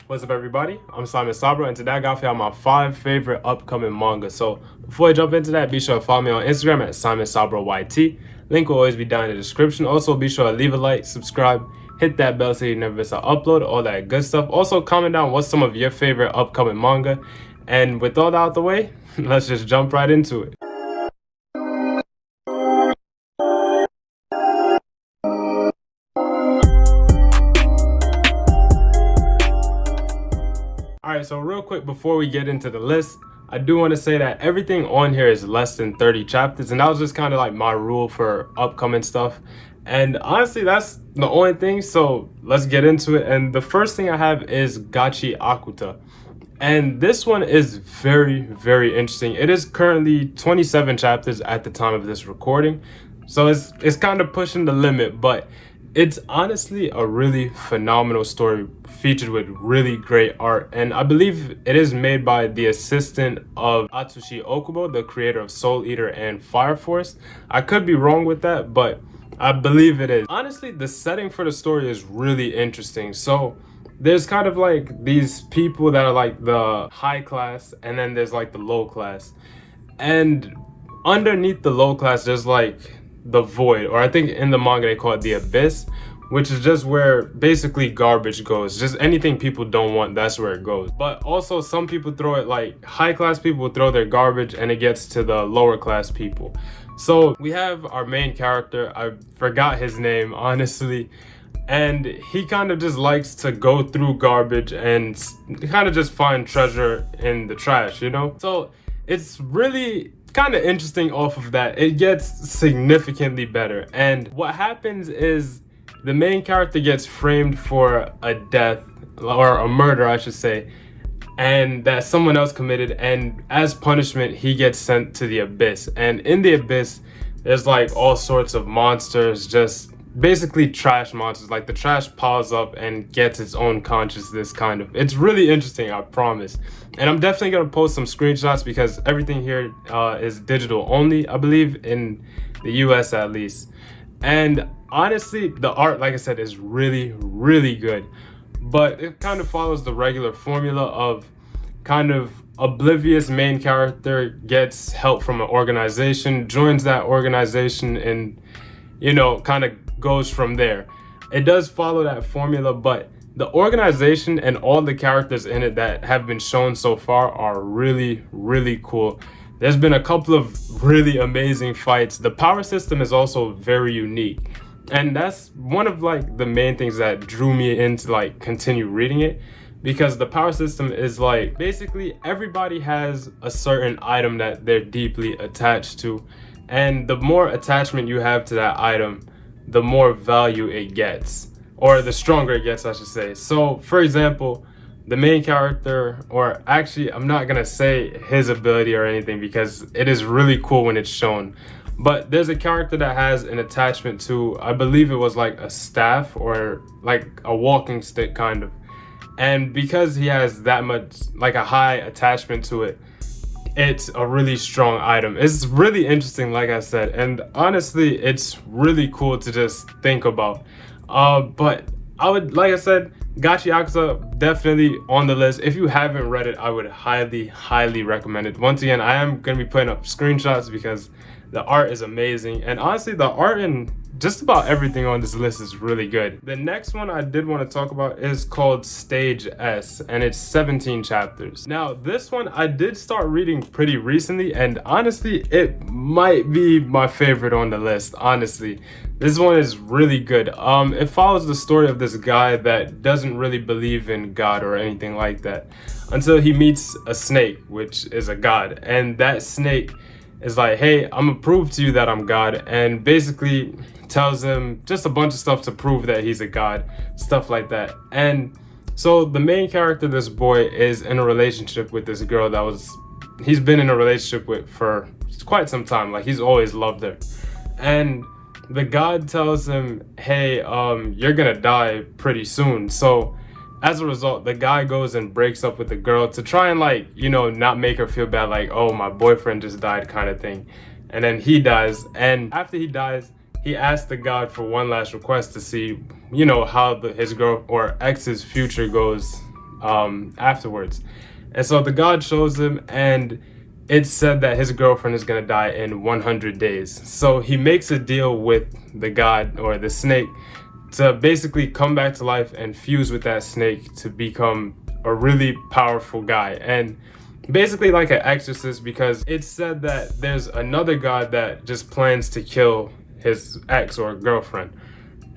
What's up, everybody? I'm Simon Sabra, and today I got for y'all my 5 favorite upcoming manga. So before I jump into that, be sure to follow me on Instagram at Simon Sabra YT. Link will always be down in the description. Also, be sure to leave a like, subscribe, hit that bell so you never miss an upload, all that good stuff. Also, comment down what's some of your favorite upcoming manga. And with all that out the way, let's just jump right into it. Alright, so real quick before we get into the list, I do want to say that everything on here is less than 30 chapters, and that was just kind of like my rule for upcoming stuff. And honestly, that's the only thing, so let's get into it. And the first thing I have is Gachi Akuta. And this one is very, very interesting. It is currently 27 chapters at the time of this recording, so it's kind of pushing the limit, but it's honestly a really phenomenal story featured with really great art, and I believe it is made by the assistant of Atsushi Okubo, the creator of Soul Eater and Fire Force. I could be wrong with that, but I believe it is. Honestly, the setting for the story is really interesting. So there's kind of like these people that are like the high class, and then there's like the low class, and underneath the low class there's like the void, or I think in the manga they call it the abyss, which is just where basically garbage goes. Just anything people don't want, that's where it goes. But also some people throw it, like high class people throw their garbage and it gets to the lower class people. So we have our main character, I forgot his name honestly, and he kind of just likes to go through garbage and kind of just find treasure in the trash, you know? So it's really kind of interesting. Off of that, it gets significantly better, and what happens is the main character gets framed for a death, or a murder I should say, and that someone else committed, and as punishment he gets sent to the abyss. And in the abyss there's like all sorts of monsters, just basically trash monsters. Like the trash piles up and gets its own consciousness, kind of. It's really interesting, I promise. And I'm definitely gonna post some screenshots because everything here is digital only, I believe, in the US at least. And honestly, the art, like I said, is really, really good, but it kind of follows the regular formula of kind of oblivious main character gets help from an organization, joins that organization, and you know, kind of goes from there. It does follow that formula, but the organization and all the characters in it that have been shown so far are really, really cool. There's been a couple of really amazing fights. The power system is also very unique, and that's one of like the main things that drew me into like continue reading it, because the power system is like basically everybody has a certain item that they're deeply attached to, and the more attachment you have to that item, the more value it gets, or the stronger it gets, I should say. So for example, the main character, or actually I'm not gonna say his ability or anything because it is really cool when it's shown, but there's a character that has an attachment to, I believe it was like a staff or like a walking stick kind of, and because he has that much, like a high attachment to it, it's a really strong item. It's really interesting, like I said, and honestly it's really cool to just think about. But I would, like I said, Gachi Akuta definitely on the list. If you haven't read it, I would highly recommend it. Once again, I am going to be putting up screenshots because the art is amazing, and honestly the art in just about everything on this list is really good. The next one I did want to talk about is called Stage S, and it's 17 chapters. Now this one I did start reading pretty recently, and honestly it might be my favorite on the list. Honestly, this one is really good. It follows the story of this guy that doesn't really believe in God or anything like that until he meets a snake, which is a god, and that snake is like, hey, I'm gonna prove to you that I'm God, and basically tells him just a bunch of stuff to prove that he's a god, stuff like that. And so the main character, this boy, is in a relationship with this girl that he's been in a relationship with for quite some time. Like he's always loved her, and the god tells him, hey, you're gonna die pretty soon. So as a result, the guy goes and breaks up with the girl to try and, like, you know, not make her feel bad, like, oh, my boyfriend just died kind of thing. And then he dies, and after he dies, he asks the god for one last request to see, you know, how his girl or ex's future goes, afterwards. And so the god shows him, and it's said that his girlfriend is gonna die in 100 days. So he makes a deal with the god or the snake to basically come back to life and fuse with that snake to become a really powerful guy. And basically like an exorcist, because it's said that there's another god that just plans to kill his ex or girlfriend.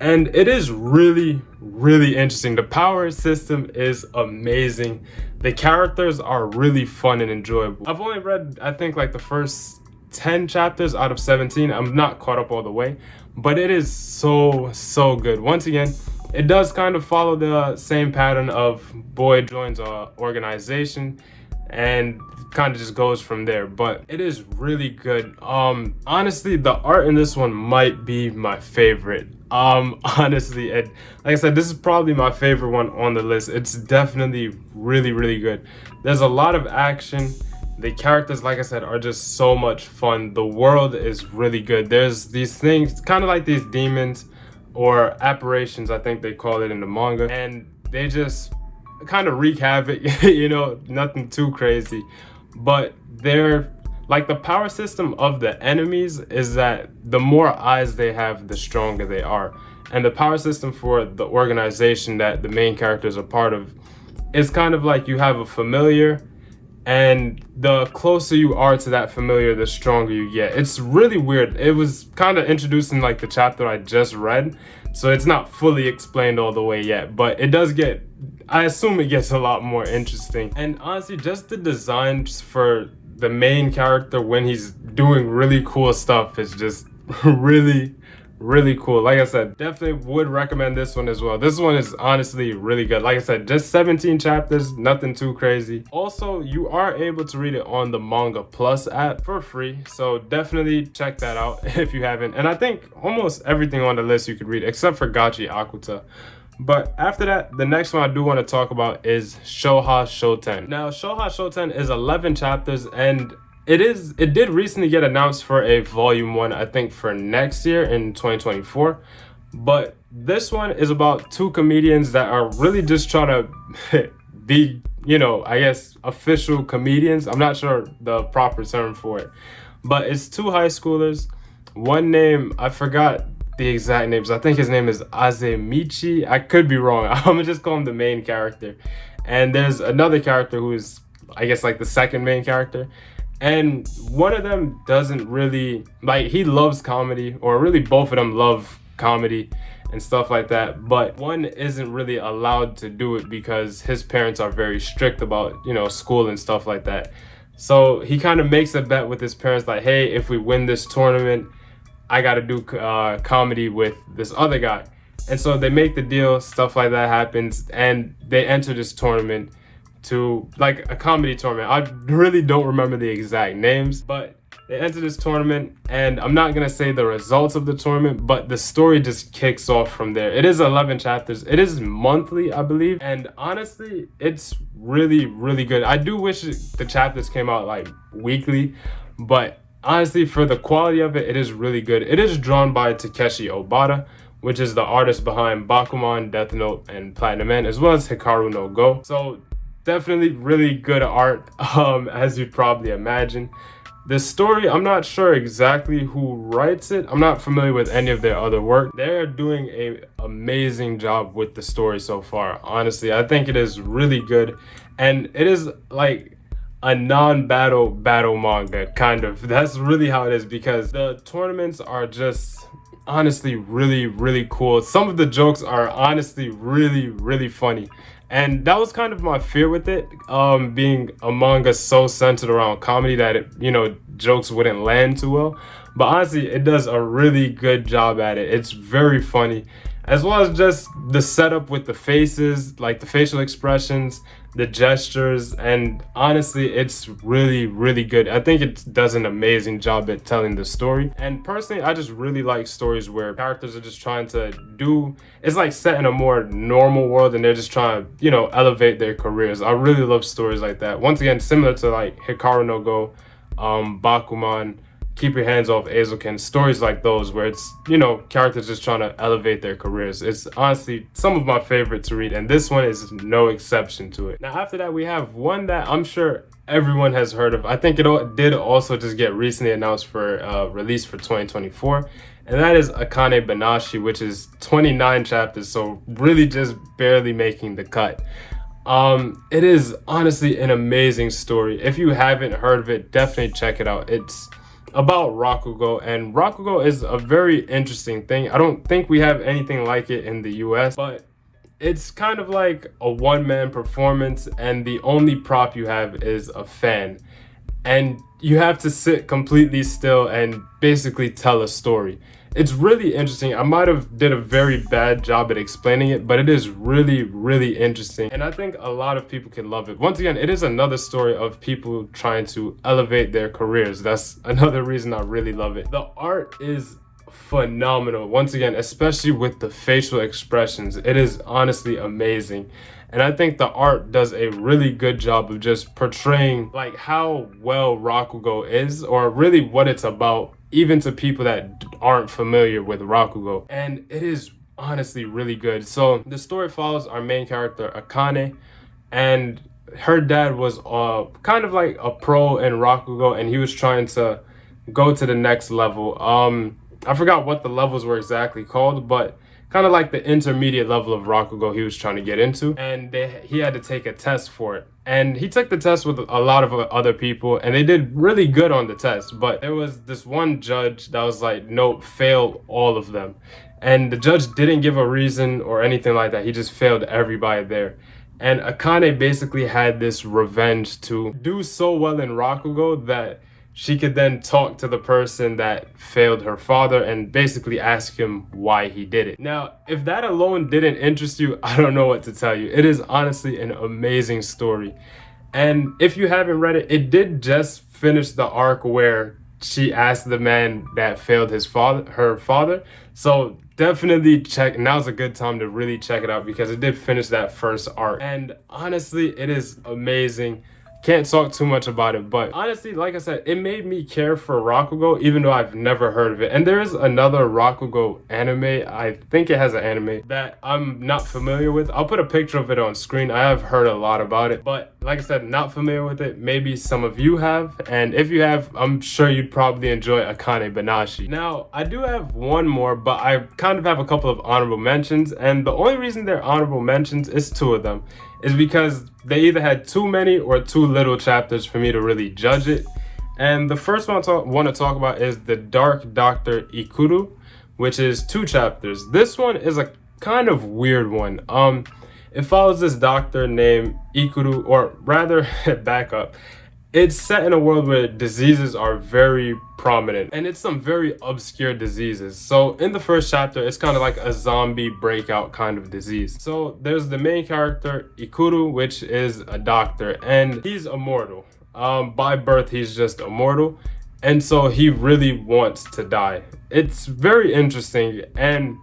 And it is really, really interesting. The power system is amazing. The characters are really fun and enjoyable. I've only read, I think, like the first 10 chapters out of 17. I'm not caught up all the way, but it is so good. Once again, it does kind of follow the same pattern of boy joins a organization and kind of just goes from there, but it is really good. Honestly, the art in this one might be my favorite. Honestly, and like I said, this is probably my favorite one on the list. It's definitely really good. There's a lot of action. The characters, like I said, are just so much fun. The world is really good. There's these things, kind of like these demons or apparitions, I think they call it in the manga, and they just kind of wreak havoc. You know, nothing too crazy, but they're like, the power system of the enemies is that the more eyes they have, the stronger they are. And the power system for the organization that the main characters are part of is kind of like you have a familiar, and the closer you are to that familiar, the stronger you get. It's really weird. It was kind of introduced in like the chapter I just read, so it's not fully explained all the way yet, but it does get, I assume it gets a lot more interesting. And honestly, just the designs for the main character when he's doing really cool stuff is just really cool. Like I said, definitely would recommend this one as well. This one is honestly really good. Like I said, just 17 chapters, nothing too crazy. Also, you are able to read it on the Manga Plus app for free, so definitely check that out if you haven't. And I think almost everything on the list you could read except for Gachi Akuta. But after that, the next one I do want to talk about is Shoha Shoten. Now, Shoha Shoten is 11 chapters, and it did recently get announced for a volume 1, I think for next year in 2024. But this one is about two comedians that are really just trying to be, you know, I guess official comedians. I'm not sure the proper term for it, but it's two high schoolers. One name, I forgot the exact names. I think his name is Azemichi. I could be wrong. I'm gonna just call him the main character. And there's another character who is, I guess, like the second main character. And one of them doesn't really, like, he loves comedy, or really both of them love comedy and stuff like that. But one isn't really allowed to do it because his parents are very strict about, you know, school and stuff like that. So he kind of makes a bet with his parents, like, hey, if we win this tournament, I gotta do comedy with this other guy. And so they make the deal, stuff like that happens, and they enter this tournament to, like, a comedy tournament. I really don't remember the exact names, but they enter this tournament, and I'm not gonna say the results of the tournament, but the story just kicks off from there. It is 11 chapters. It is monthly, I believe, and honestly, it's really good. I do wish the chapters came out like weekly, but honestly, for the quality of it, it is really good. It is drawn by Takeshi Obata, which is the artist behind Bakuman, Death Note, and Platinum Man, as well as Hikaru no Go. So definitely really good art, as you'd probably imagine. The story, I'm not sure exactly who writes it. I'm not familiar with any of their other work. They're doing an amazing job with the story so far. Honestly, I think it is really good. And it is like a non-battle manga, kind of. That's really how it is, because the tournaments are just honestly really cool. Some of the jokes are honestly really funny, and that was kind of my fear with it, being a manga so centered around comedy that it, you know, jokes wouldn't land too well. But honestly, it does a really good job at it. It's very funny, as well as just the setup with the faces, like the facial expressions, the gestures, and honestly, it's really good. I think it does an amazing job at telling the story. And personally, I just really like stories where characters are just trying to do, it's like set in a more normal world, and they're just trying to, you know, elevate their careers. I really love stories like that. Once again, similar to like Hikaru no Go, Bakuman, Keep Your Hands Off Eizouken, stories like those where it's, you know, characters just trying to elevate their careers. It's honestly some of my favorite to read, and this one is no exception to it. Now after that, we have one that I'm sure everyone has heard of. I think it did also just get recently announced for release for 2024, and that is Akane Banashi, which is 29 chapters, so really just barely making the cut. It is honestly an amazing story. If you haven't heard of it, definitely check it out. It's about Rakugo, and Rakugo is a very interesting thing. I don't think we have anything like it in the US, but it's kind of like a one-man performance, and the only prop you have is a fan, and you have to sit completely still and basically tell a story. It's really interesting. I might have did a very bad job at explaining it, but it is really, really interesting, and I think a lot of people can love it. Once again, it is another story of people trying to elevate their careers. That's another reason I really love it. The art is phenomenal. Once again, especially with the facial expressions, it is honestly amazing. And I think the art does a really good job of just portraying like how well Rakugo is, or really what it's about, even to people that aren't familiar with Rakugo. And it is honestly really good. So the story follows our main character Akane, and her dad was kind of like a pro in Rakugo, and he was trying to go to the next level. I forgot what the levels were exactly called, but kind of like the intermediate level of Rakugo he was trying to get into, and he had to take a test for it. And he took the test with a lot of other people, and they did really good on the test, but there was this one judge that was like, nope, fail all of them. And the judge didn't give a reason or anything like that. He just failed everybody there. And Akane basically had this revenge to do so well in Rakugo that she could then talk to the person that failed her father and basically ask him why he did it. Now, if that alone didn't interest you, I don't know what to tell you. It is honestly an amazing story. And if you haven't read it, it did just finish the arc where she asked the man that failed her father. So definitely check. Now's a good time to really check it out, because it did finish that first arc. And honestly, it is amazing. Can't talk too much about it, but honestly, like I said, it made me care for Rakugo, even though I've never heard of it. And there is another Rakugo anime, I think it has an anime, that I'm not familiar with. I'll put a picture of it on screen. I have heard a lot about it, but like I said, not familiar with it. Maybe some of you have, and if you have, I'm sure you'd probably enjoy Akane Banashi. Now, I do have one more, but I kind of have a couple of honorable mentions, and the only reason they're honorable mentions is two of them. Is because they either had too many or too little chapters for me to really judge it. And the first one I want to talk about is the Dark Dr Ikuru, which is 2 chapters. This one is a kind of weird one. It follows this doctor named Ikuru, or rather, back up. It's set in a world where diseases are very prominent, and it's some very obscure diseases. So in the first chapter, it's kind of like a zombie breakout kind of disease. So there's the main character, Ikuru, which is a doctor, and he's immortal. By birth, he's just immortal, and so he really wants to die. It's very interesting, and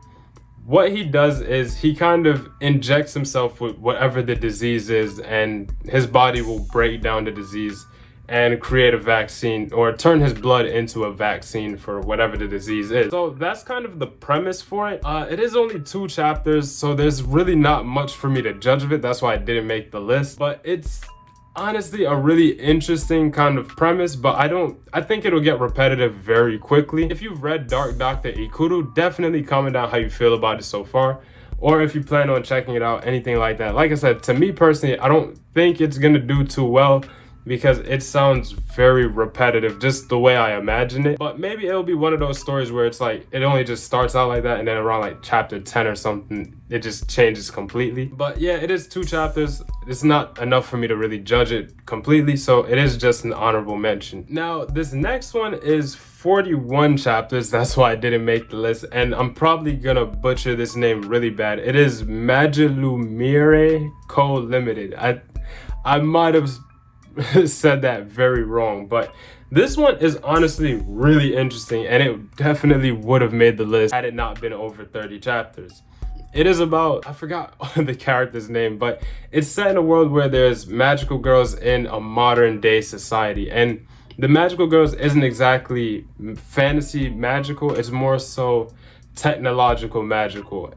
what he does is he kind of injects himself with whatever the disease is, and his body will break down the disease and create a vaccine, or turn his blood into a vaccine for whatever the disease is. So that's kind of the premise for it. It is only 2 chapters, so there's really not much for me to judge of it. That's why I didn't make the list, but it's honestly a really interesting kind of premise, but I think it'll get repetitive very quickly. If you've read Dark Dr Ikuru, definitely comment down how you feel about it so far, or if you plan on checking it out, anything like that. Like I said, to me personally, I don't think it's gonna do too well, because it sounds very repetitive, just the way I imagine it. But maybe it'll be one of those stories where it's like, it only just starts out like that, and then around like chapter 10 or something, it just changes completely. But yeah, it is 2 chapters. It's not enough for me to really judge it completely, so it is just an honorable mention. Now, this next one is 41 chapters. That's why I didn't make the list, and I'm probably gonna butcher this name really bad. It is Lumiere Co. Limited. I might have said that very wrong, but this one is honestly really interesting, and it definitely would have made the list had it not been over 30 chapters. It is about, I forgot the character's name, but it's set in a world where there's magical girls in a modern day society, and the magical girls isn't exactly fantasy magical, it's more so technological magical.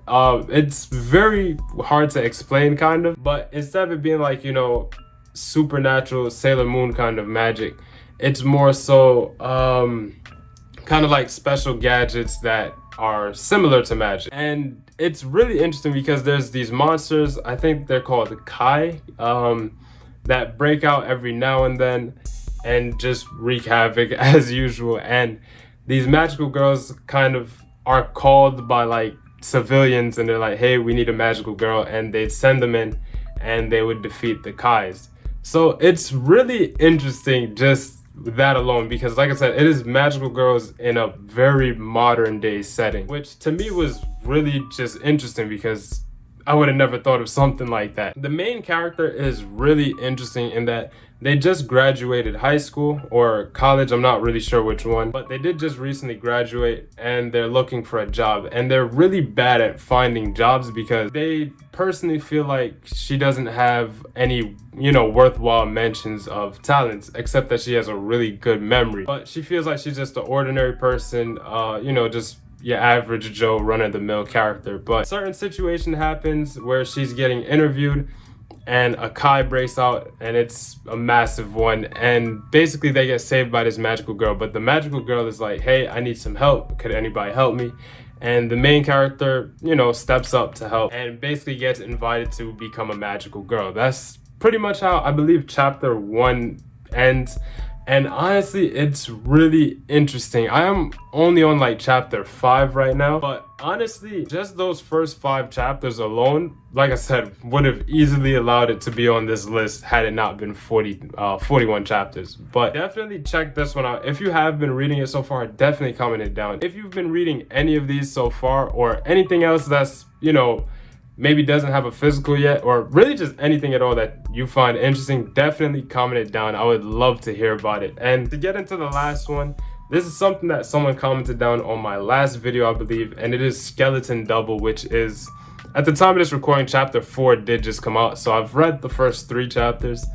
It's very hard to explain kind of, but instead of it being like, you know, supernatural Sailor Moon kind of magic, it's more so kind of like special gadgets that are similar to magic. And it's really interesting because there's these monsters, I think they're called Kai, that break out every now and then and just wreak havoc as usual. And these magical girls kind of are called by like civilians, and they're like, hey, we need a magical girl, and they'd send them in and they would defeat the Kais. So it's really interesting just that alone, because like I said, it is magical girls in a very modern day setting, which to me was really just interesting because I would have never thought of something like that. The main character is really interesting in that they just graduated high school or college, I'm not really sure which one, but they did just recently graduate and they're looking for a job, and they're really bad at finding jobs because they personally feel like she doesn't have any, you know, worthwhile mentions of talents, except that she has a really good memory. But she feels like she's just an ordinary person, you know, just your average Joe run-of-the-mill character. But a certain situation happens where she's getting interviewed and a Kai breaks out, and it's a massive one, and basically they get saved by this magical girl. But the magical girl is like, hey, I need some help, could anybody help me? And the main character, you know, steps up to help and basically gets invited to become a magical girl. That's pretty much how I believe chapter 1 ends. And honestly, it's really interesting. I am only on like chapter 5 right now, but honestly, just those first 5 chapters alone, like I said, would have easily allowed it to be on this list had it not been 41 chapters. But definitely check this one out. If you have been reading it so far, definitely comment it down. If you've been reading any of these so far, or anything else that's, you know, maybe doesn't have a physical yet, or really just anything at all that you find interesting, definitely comment it down. I would love to hear about it. And to get into the last one, this is something that someone commented down on my last video, I believe, and it is Skeleton Double, which is, at the time of this recording, chapter 4 did just come out. So I've read the first 3 chapters,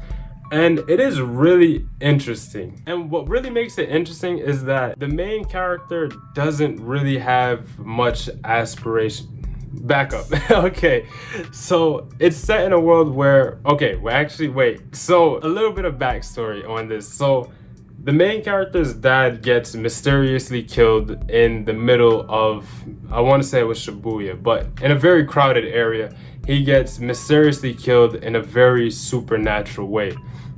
and it is really interesting. And what really makes it interesting is that the main character doesn't really have much aspiration. Back up. Okay, so it's set in a world where, okay, well, actually, wait, so a little bit of backstory on this. So the main character's dad gets mysteriously killed in the middle of, I want to say it was Shibuya, but in a very crowded area. He gets mysteriously killed in a very supernatural way.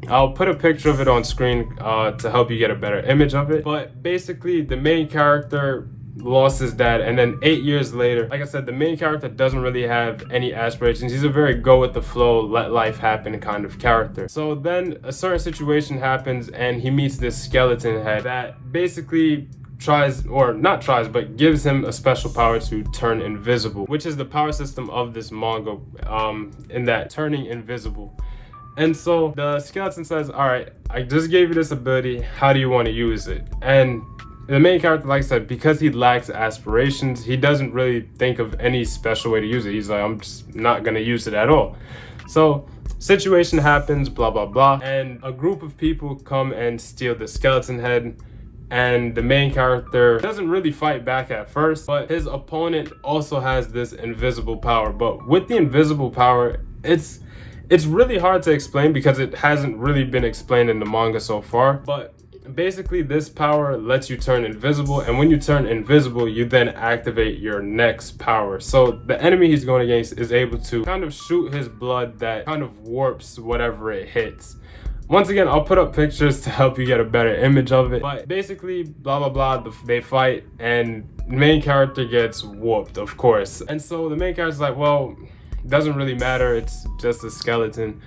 I'll put a picture of it on screen to help you get a better image of it. But basically, the main character lost his dad, and then 8 years later, like I said, the main character doesn't really have any aspirations. He's a very go with the flow, let life happen kind of character. So then a certain situation happens and he meets this skeleton head that basically tries, or not tries, but gives him a special power to turn invisible, which is the power system of this manga, in that turning invisible. And so the skeleton says, all right, I just gave you this ability, how do you want to use it? And the main character, like I said, because he lacks aspirations, he doesn't really think of any special way to use it. He's like, I'm just not gonna use it at all. So situation happens, blah blah blah, and a group of people come and steal the skeleton head, and the main character doesn't really fight back at first, but his opponent also has this invisible power. But with the invisible power, it's really hard to explain because it hasn't really been explained in the manga so far. But basically, this power lets you turn invisible, and when you turn invisible, you then activate your next power. So the enemy he's going against is able to kind of shoot his blood that kind of warps whatever it hits. Once again, I'll put up pictures to help you get a better image of it. But basically, blah blah blah, they fight, and the main character gets warped, of course. And so the main character's like, well, it doesn't really matter, it's just a skeleton.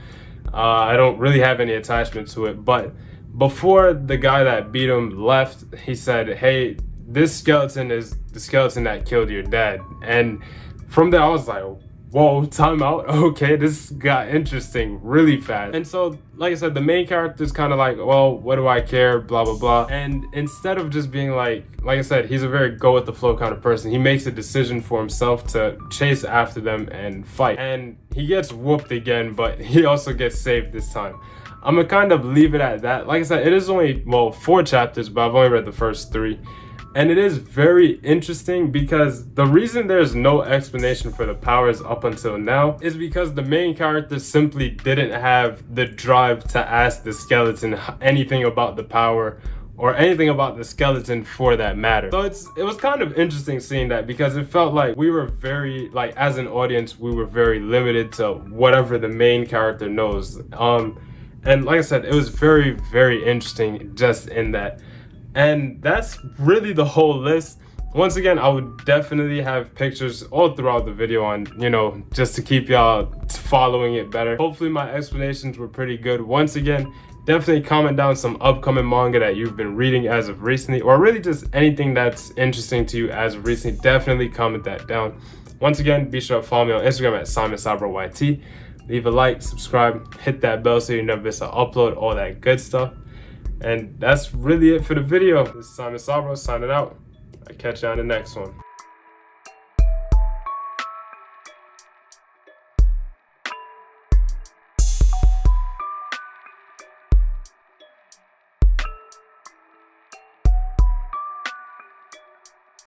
I don't really have any attachment to it. But before the guy that beat him left, he said, hey, this skeleton is the skeleton that killed your dad. And from there, I was like, whoa, time out. Okay, this got interesting really fast. And so, like I said, the main character is kind of like, well, what do I care, blah blah blah. And instead of just being like I said, he's a very go with the flow kind of person. He makes a decision for himself to chase after them and fight, and he gets whooped again, but he also gets saved this time. I'm gonna kind of leave it at that. Like I said, it is only, well, 4 chapters, but I've only read the first 3. And it is very interesting because the reason there's no explanation for the powers up until now is because the main character simply didn't have the drive to ask the skeleton anything about the power or anything about the skeleton for that matter. So it was kind of interesting seeing that, because it felt like we were very, like, as an audience, we were very limited to whatever the main character knows. And like I said, it was very, very interesting just in that. And that's really the whole list. Once again, I would definitely have pictures all throughout the video on, you know, just to keep y'all following it better. Hopefully my explanations were pretty good. Once again, definitely comment down some upcoming manga that you've been reading as of recently, or really just anything that's interesting to you as of recently. Definitely comment that down. Once again, be sure to follow me on Instagram at SimonSabroYT. Leave a like, subscribe, hit that bell so you never miss an upload, all that good stuff. And that's really it for the video. This is Simon Sabro signing out. I'll catch you on the next one.